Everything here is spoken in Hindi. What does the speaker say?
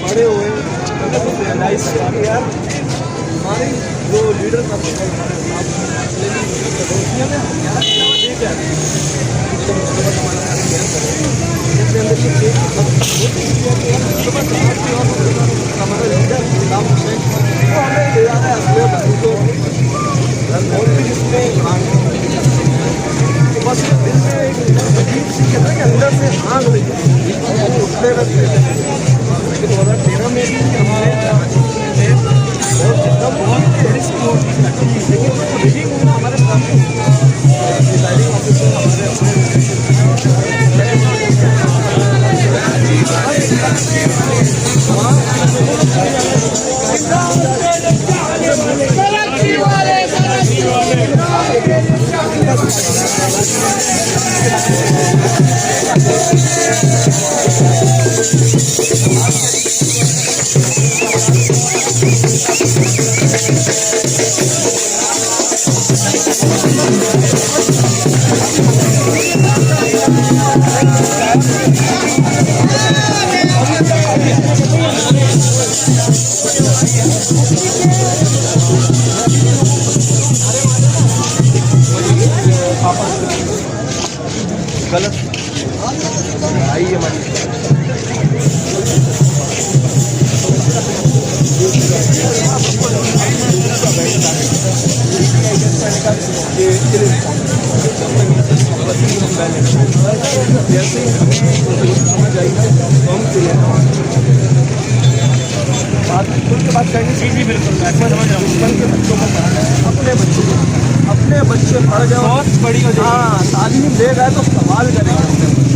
बड़े हुए रियलाइज किया कि यार हमारे जो लीडर का हमारा लीडर हमें ले जाना है असली को और भी जिसमें बस दिल में एक अजीब सी कहते हैं कि अंदर से आग लगी उठने लगते थे। लेकिन 2013 में भी हमने और जितना बहुत बड़ी स्कोर लेकिन रीडिंग हमारे सामने डिसाइडिंग ऑफिसर हमारे गलत आई हमारी जैसे समझ आई तो हम बात करेंगे। जी जी बिल्कुल मैं समझ रहा हूँ। बचपन के बच्चों को पढ़ाना है, अपने बच्चे पढ़ जाओ बहुत बड़ी हो जाए। हाँ तालीम दे गए तो सवाल करेंगे।